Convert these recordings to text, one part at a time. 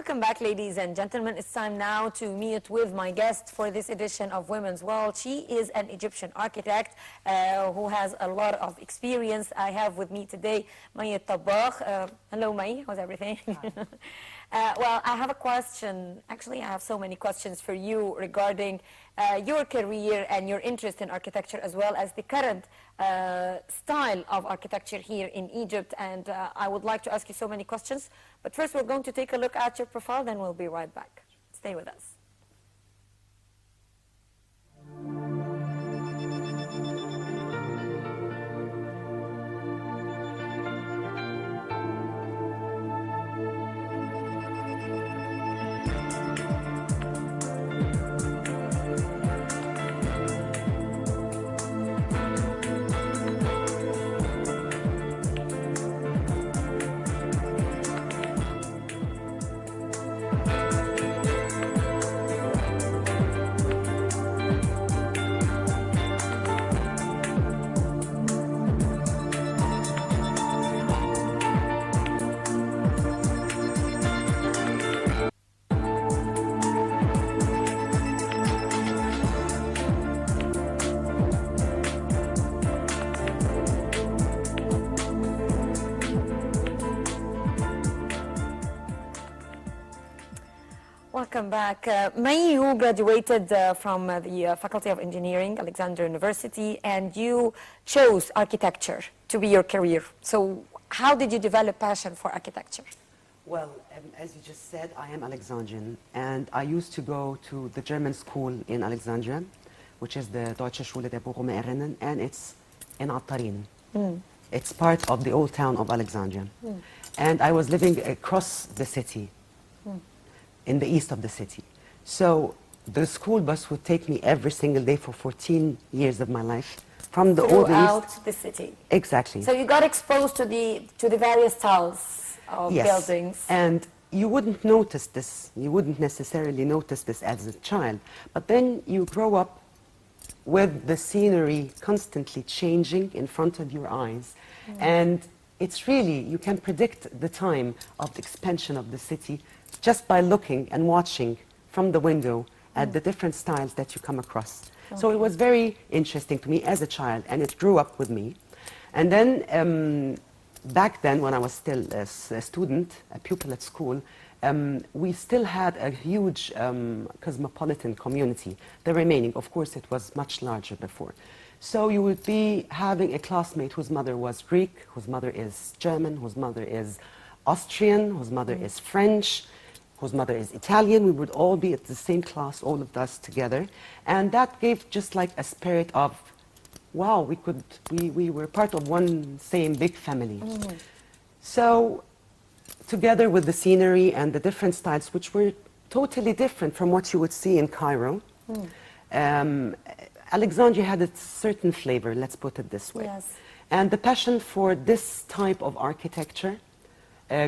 Welcome back, ladies and gentlemen. It's time now to meet with my guest for this edition of Women's World. She is an Egyptian architect who has a lot of experience. I have with me today Maya Tabakh. Hello, Maya. How's everything? Well, I have a question. Actually, I have so many questions for you regarding your career and your interest in architecture, as well as the current style of architecture here in Egypt. And I would like to ask you so many questions. But first, we're going to take a look at your profile, then we'll be right back. Stay with us. Welcome back. May, you graduated from the Faculty of Engineering, Alexandria University, and you chose architecture to be your career. So how did you develop passion for architecture? Well, as you just said, I am Alexandrian, and I used to go to the German school in Alexandria, which is the Deutsche Schule der Bochumer-Erinnen, and it's in Attarin. It's part of the old town of Alexandria. And I was living across the city, in the east of the city. So the school bus would take me every single day for 14 years of my life from the old east. Throughout the city. Exactly. So you got exposed to the various styles of buildings. And you wouldn't notice this. You wouldn't necessarily notice this as a child. But then you grow up with the scenery constantly changing in front of your eyes. And it's really, you can predict the time of the expansion of the city just by looking and watching from the window at the different styles that you come across. So it was very interesting to me as a child, and it grew up with me. And then back then, when I was still a student, a pupil at school, we still had a huge cosmopolitan community. The remaining, of course, it was much larger before. So you would be having a classmate whose mother was Greek, whose mother is German, whose mother is Austrian, whose mother is French, whose mother is Italian. We would all be at the same class, all of us together. And that gave just like a spirit of, wow, we were part of one same big family. So together with the scenery and the different styles, which were totally different from what you would see in Cairo, Alexandria had a certain flavor, let's put it this way. Yes. And the passion for this type of architecture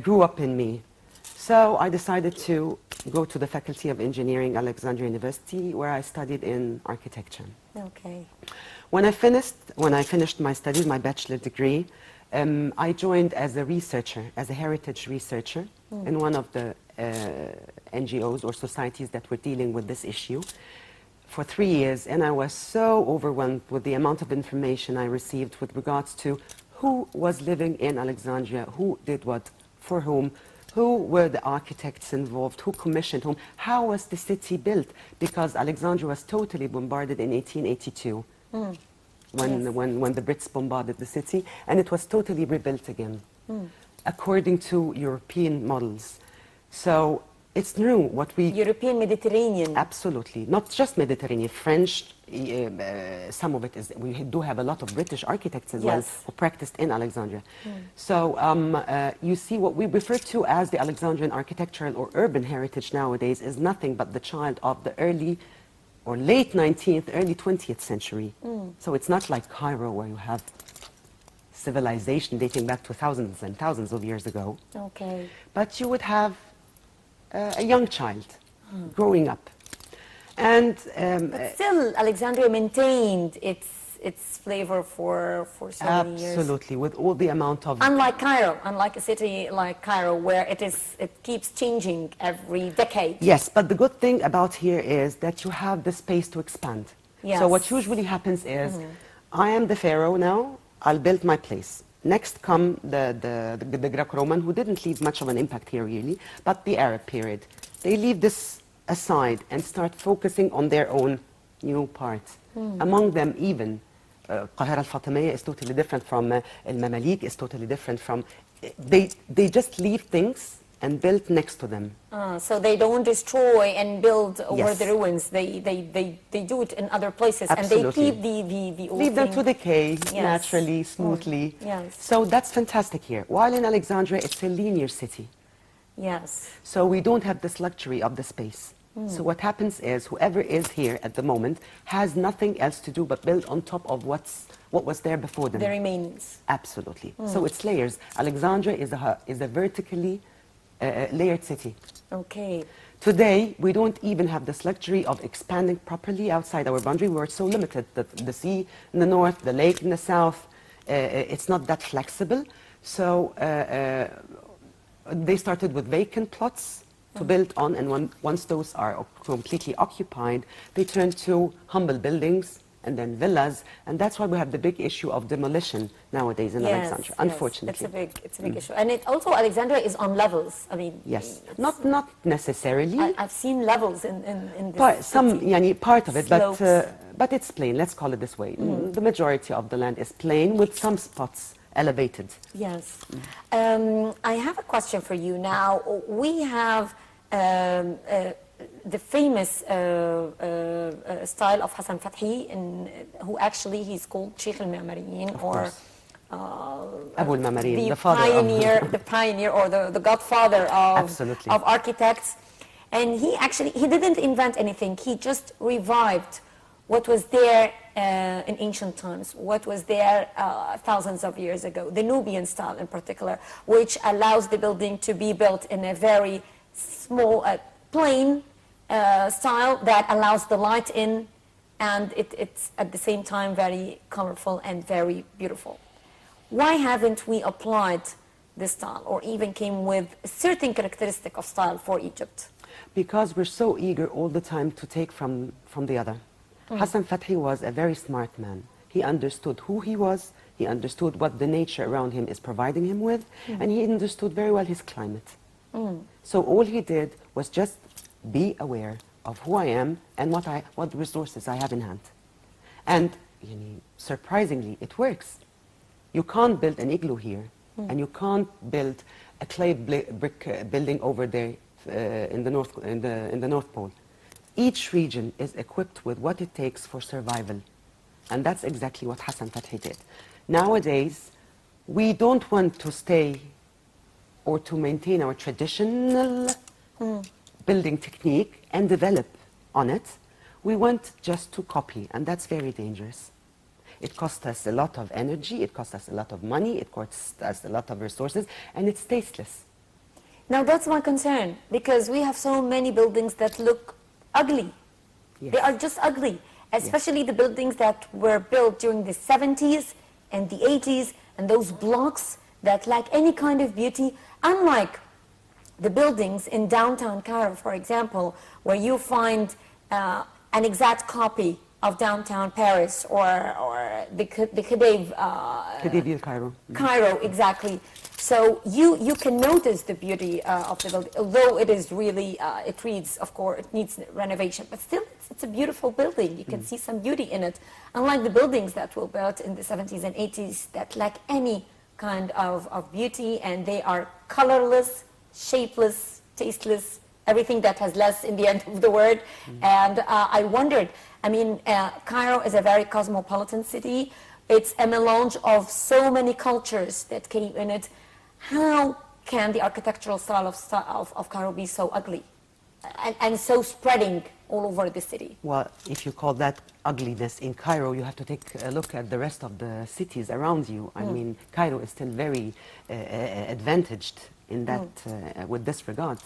grew up in me. So I decided to go to the Faculty of Engineering, Alexandria University, where I studied in architecture. Okay. When I finished my studies, my bachelor degree, I joined as a researcher, as a heritage researcher in one of the NGOs or societies that were dealing with this issue for 3 years, and I was so overwhelmed with the amount of information I received with regards to who was living in Alexandria, who did what, for whom, who were the architects involved, who commissioned whom, how was the city built, because Alexandria was totally bombarded in 1882 when the Brits bombarded the city, and it was totally rebuilt again according to European models. So it's new what we... European Mediterranean. Absolutely. Not just Mediterranean. French, some of it is... We do have a lot of British architects as well who practiced in Alexandria. So you see what we refer to as the Alexandrian architectural or urban heritage nowadays is nothing but the child of the early or late 19th, early 20th century. So it's not like Cairo where you have civilization dating back to thousands and thousands of years ago. Okay. But you would have a young child growing up. And but still, Alexandria maintained its its flavor for so many years. Absolutely, with all the amount of... Unlike Cairo, unlike a city like Cairo, where it keeps changing every decade. Yes, but the good thing about here is that you have the space to expand. So what Yes. usually happens is, I am the pharaoh now, I'll build my place. Next come the Greco-Roman, who didn't leave much of an impact here really, but the Arab period. They leave this aside and start focusing on their own new parts. Among them even, Qahira al-Fatimiyya is totally different from al-Mamalik, is totally different from... They just leave things and build next to them. So they don't destroy and build over Yes. the ruins. They do it in other places, Absolutely. and they keep the old Leave them thing. to decay Yes. naturally, smoothly. Yes. So that's fantastic here. While in Alexandria, it's a linear city. Yes. So we don't have this luxury of the space. So what happens is whoever is here at the moment has nothing else to do but build on top of what was there before them. The remains. Absolutely. So it's layers. Alexandria is a vertically layered city. Okay. Today, we don't even have this luxury of expanding properly outside our boundary. We're so limited. The sea in the north, the lake in the south, it's not that flexible. So they started with vacant plots to build on, and once those are completely occupied, they turn to humble buildings and then villas, and that's why we have the big issue of demolition nowadays in Alexandria, unfortunately. It's a big issue. And it also, Alexandria is on levels. I mean, Yes, it's- not necessarily. I've seen levels in this Some, city. yani, part of it, Slopes. but it's plain. Let's call it this way. The majority of the land is plain, with some spots elevated. Yes. I have a question for you now. We have the famous style of Hassan Fathi, who actually he's called Sheikh al-Ma'mariyin, or Abu al-Ma'mariyin, the the father pioneer, of... the pioneer or the godfather Absolutely. of architects. And he didn't invent anything. He just revived what was there in ancient times, what was there thousands of years ago, the Nubian style in particular, which allows the building to be built in a very small, plain style that allows the light in, and it's at the same time very colorful and very beautiful. Why haven't we applied this style, or even came with a certain characteristic of style for Egypt? Because we're so eager all the time to take from the other. Hassan Fathi was a very smart man. He understood who he was, he understood what the nature around him is providing him with, and he understood very well his climate. So all he did was just be aware of who I am and what resources I have in hand. And surprisingly, it works. You can't build an igloo here, and you can't build a clay brick building over there in the North Pole. Each region is equipped with what it takes for survival, and that's exactly what Hassan Fathi did. Nowadays, we don't want to stay or to maintain our traditional building technique and develop on it. We want just to copy, and that's very dangerous. It costs us a lot of energy, it costs us a lot of money, it costs us a lot of resources, and it's tasteless. Now that's my concern, because we have so many buildings that look ugly. Yes. They are just ugly, especially the buildings that were built during the 70s and the 80s, and those blocks that lack any kind of beauty, unlike the buildings in downtown Cairo, for example, where you find an exact copy of downtown Paris, or the Khedive Khedive al-Cairo. Cairo, exactly. So you can notice the beauty of the building, although it is really, it needs, of course, it needs renovation, but still it's a beautiful building. You can see some beauty in it, unlike the buildings that were built in the 70s and 80s that lack any kind of beauty, and they are colorless, shapeless, tasteless, everything that has less in the end of the word. And I wondered, I mean, Cairo is a very cosmopolitan city. It's a melange of so many cultures that came in it. How can the architectural style of Cairo be so ugly and so spreading all over the city? Well, if you call that ugliness in Cairo, you have to take a look at the rest of the cities around you. I mean, Cairo is still very advantaged in that, with this regard.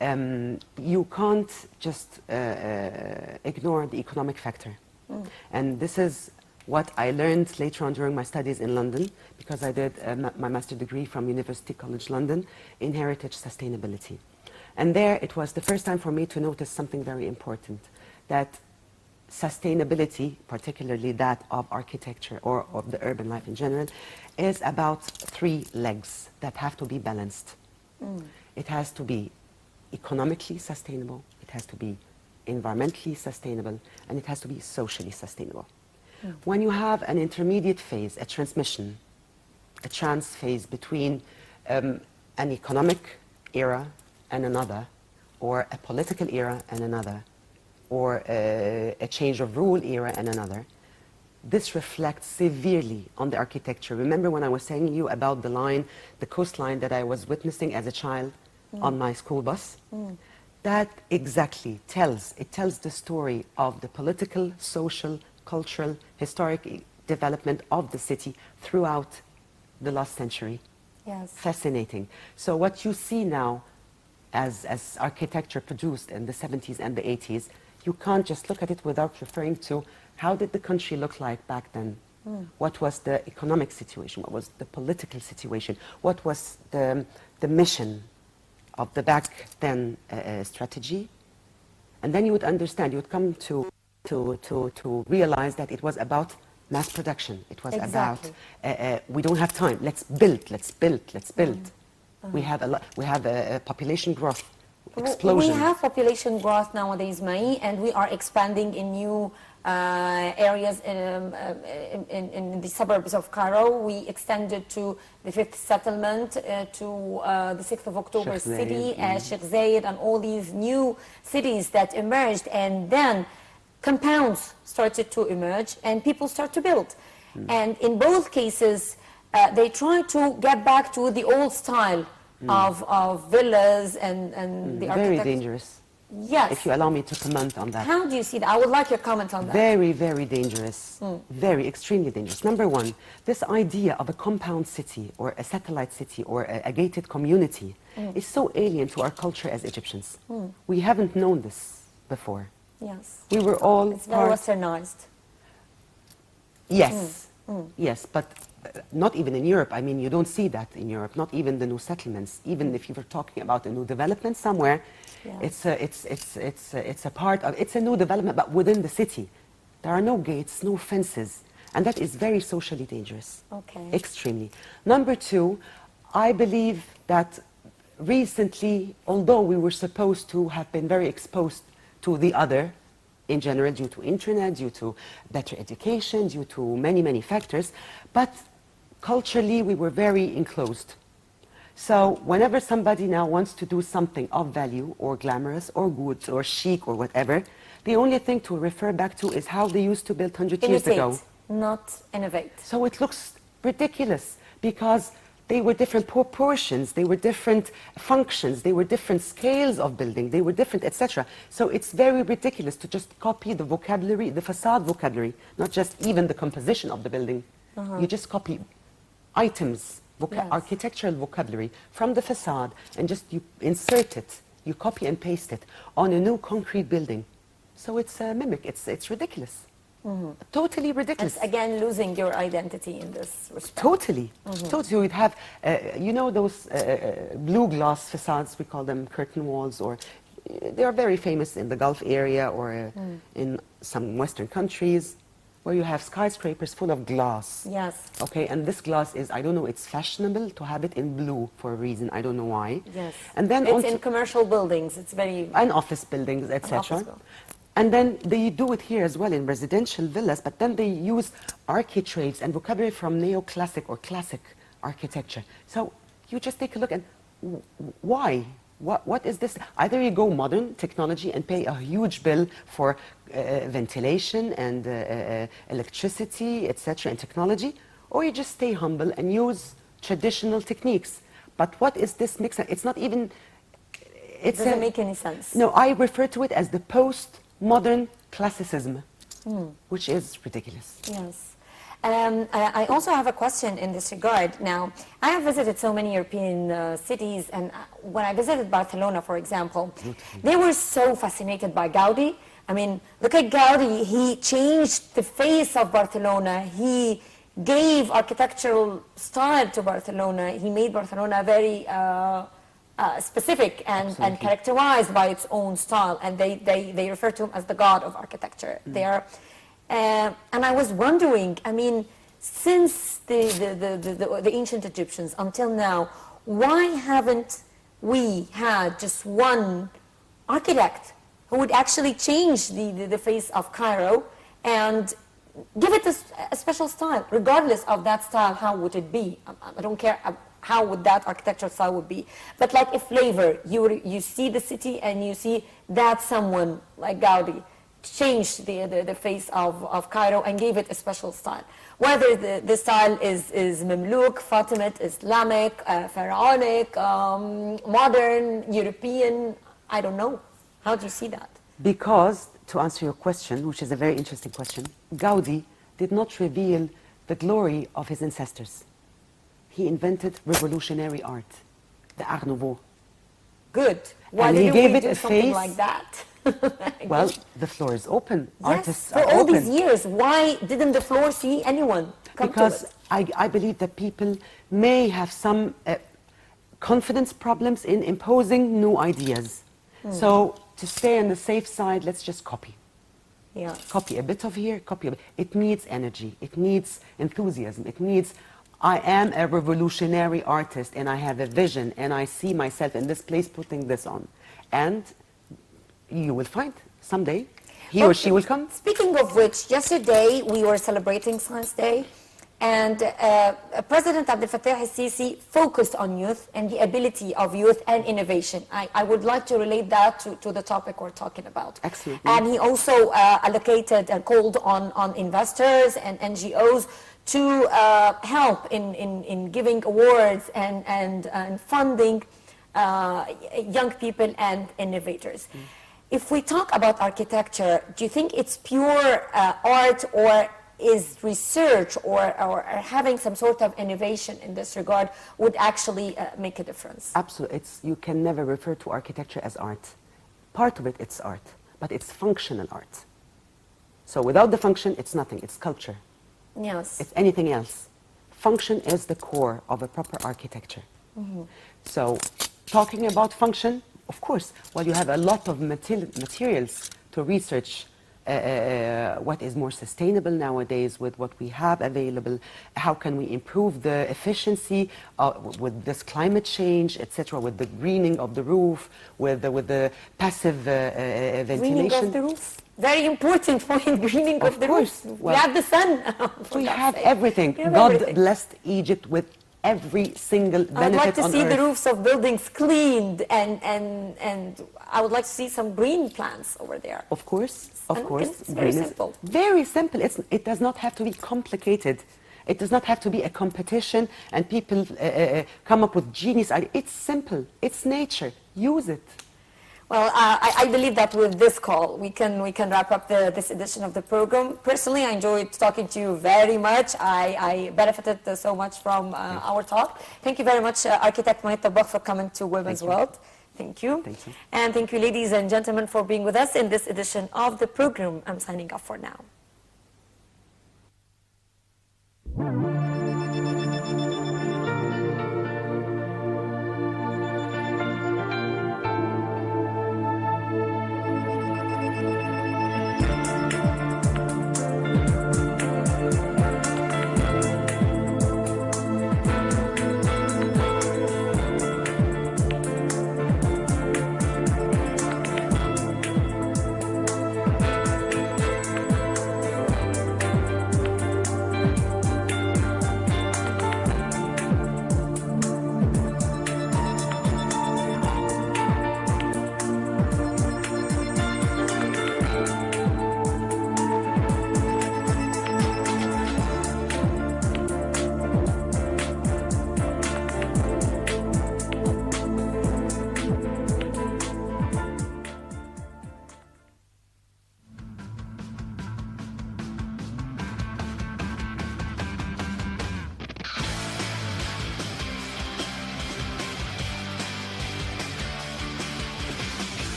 You can't just ignore the economic factor. And this is what I learned later on during my studies in London, because I did my master's degree from University College London in heritage sustainability. And there it was the first time for me to notice something very important, that sustainability, particularly that of architecture or of the urban life in general, is about three legs that have to be balanced. It has to be economically sustainable, it has to be environmentally sustainable, and it has to be socially sustainable. When you have an intermediate phase, a transmission, a trans phase between an economic era and another, or a political era and another, or a change of rule era and another, this reflects severely on the architecture. Remember when I was telling you about the line, the coastline that I was witnessing as a child on my school bus? That exactly tells the story of the political, social, cultural, historic development of the city throughout the last century. Yes. Fascinating. So what you see now as architecture produced in the 70s and the 80s, you can't just look at it without referring to how did the country look like back then? What was the economic situation? What was the political situation? What was the mission of the back then strategy? And then you would understand, you would come to realize that it was about mass production. It was Exactly. about, we don't have time, let's build, let's build, let's build. We have a population growth, explosion. We have population growth nowadays, Mai, and we are expanding in new areas in the suburbs of Cairo. We extended to the 5th settlement, to the 6th of October Sheikh city, Zayed, Sheikh Zayed, and all these new cities that emerged, and then compounds started to emerge and people start to build. And in both cases, they try to get back to the old style of villas and the Very architecture. dangerous, Yes. if you allow me to comment on that. How do you see that? I would like your comment on that. Very, very dangerous. Very, extremely dangerous. Number one, this idea of a compound city or a satellite city or a gated community is so alien to our culture as Egyptians. We haven't known this before. Yes. We were all It's very part... westernized. Yes, yes, but not even in Europe. I mean, you don't see that in Europe, not even the new settlements. Even if you were talking about a new development somewhere, Yes. it's a part of, it's a new development, but within the city. There are no gates, no fences, and that is very socially dangerous. Okay. Extremely. Number two, I believe that recently, although we were supposed to have been very exposed to the other, in general, due to internet, due to better education, due to many, many factors, but culturally we were very enclosed. So whenever somebody now wants to do something of value or glamorous or good or chic or whatever, the only thing to refer back to is how they used to build 100 years ago. Imitate, not innovate. So it looks ridiculous because they were different proportions, they were different functions, they were different scales of building, they were different, etc. So it's very ridiculous to just copy the vocabulary, the facade vocabulary, not just even the composition of the building. You just copy items, Yes. architectural vocabulary from the facade and just you insert it, you copy and paste it on a new concrete building. So it's a mimic, it's ridiculous. Totally ridiculous. It's again losing your identity in this respect. Totally. Totally. We'd have, you know, those blue glass facades, we call them curtain walls, or they are very famous in the Gulf area or in some Western countries, where you have skyscrapers full of glass. Yes. Okay, and this glass is, I don't know, it's fashionable to have it in blue for a reason, I don't know why. Yes. And then It's in commercial buildings. It's very... and office buildings, office etc. building. And then they do it here as well in residential villas, but then they use architraves and vocabulary from neoclassic or classic architecture. So you just take a look and why? What is this? Either you go modern technology and pay a huge bill for ventilation and electricity, etc., and technology, or you just stay humble and use traditional techniques. But what is this mix? It's not even... It doesn't make any sense. No, I refer to it as the post-modern classicism, which is ridiculous. Yes. I also have a question in this regard. Now, I have visited so many European cities, and when I visited Barcelona, for example, they were so fascinated by Gaudi, I mean, look at Gaudi. He changed the face of Barcelona. He gave architectural style to Barcelona. He made Barcelona very specific and characterized by its own style. And they refer to him as the god of architecture there. And I was wondering, I mean, since the ancient Egyptians until now, why haven't we had just one architect who would actually change the face of Cairo and give it a special style? Regardless of that style, how would it be? I don't care how would that architectural style would be. But like a flavor, you see the city and you see that someone like Gaudi changed the face of Cairo and gave it a special style. Whether the style is Mamluk, Fatimid, Islamic, Pharaonic, modern, European, I don't know. How do you see that? Because, to answer your question, which is a very interesting question, Gaudi did not reveal the glory of his ancestors. He invented revolutionary art, the Art Nouveau. Good. Why And he didn't gave we it do a something face. like that? Well, the floor is open. Yes, Artists for are all open. these years, why didn't the floor see anyone come Because to it? I believe that people may have some confidence problems in imposing new ideas. So to stay on the safe side, let's just copy. Yeah. Copy a bit of here, copy a bit. It needs energy. It needs enthusiasm. It needs, I am a revolutionary artist and I have a vision and I see myself in this place putting this on. And you will find someday he or she will come. Speaking of which, yesterday we were celebrating Science Day, and President Abdel Fattah al-Sisi focused on youth and the ability of youth and innovation. I would like to relate that to the topic we're talking about. Excellent. And he also allocated and called on investors and NGOs to help in giving awards and funding young people and innovators. If we talk about architecture, do you think it's pure art, or is research or having some sort of innovation in this regard would actually make a difference? Absolutely. You can never refer to architecture as art. Part of it, it's art, but it's functional art. So without the function, it's nothing. It's culture. Yes. It's anything else. Function is the core of a proper architecture. So talking about function, of course, well, you have a lot of materials to research what is more sustainable nowadays with what we have available. How can we improve the efficiency with this climate change, etc., with the greening of the roof, with the passive ventilation. Greening of the roof. Very important point, greening of the course. roof. Well, we have the sun. We have everything. We have God everything. blessed Egypt with every single benefit on I'd like to see earth. the roofs of buildings cleaned, and I would like to see some green plants over there. Of course, And of course. it's very green is simple. Very simple. It does not have to be complicated. It does not have to be a competition and people come up with genius ideas. It's simple. It's nature. Use it. Well, I believe that with this call, we can wrap up this edition of the program. Personally, I enjoyed talking to you very much. I benefited so much from our talk. Thank you very much, Architect Mohit Tabakh, for coming to Women's World. Thank you. Thank you. And thank you, ladies and gentlemen, for being with us in this edition of the program. I'm signing off for now.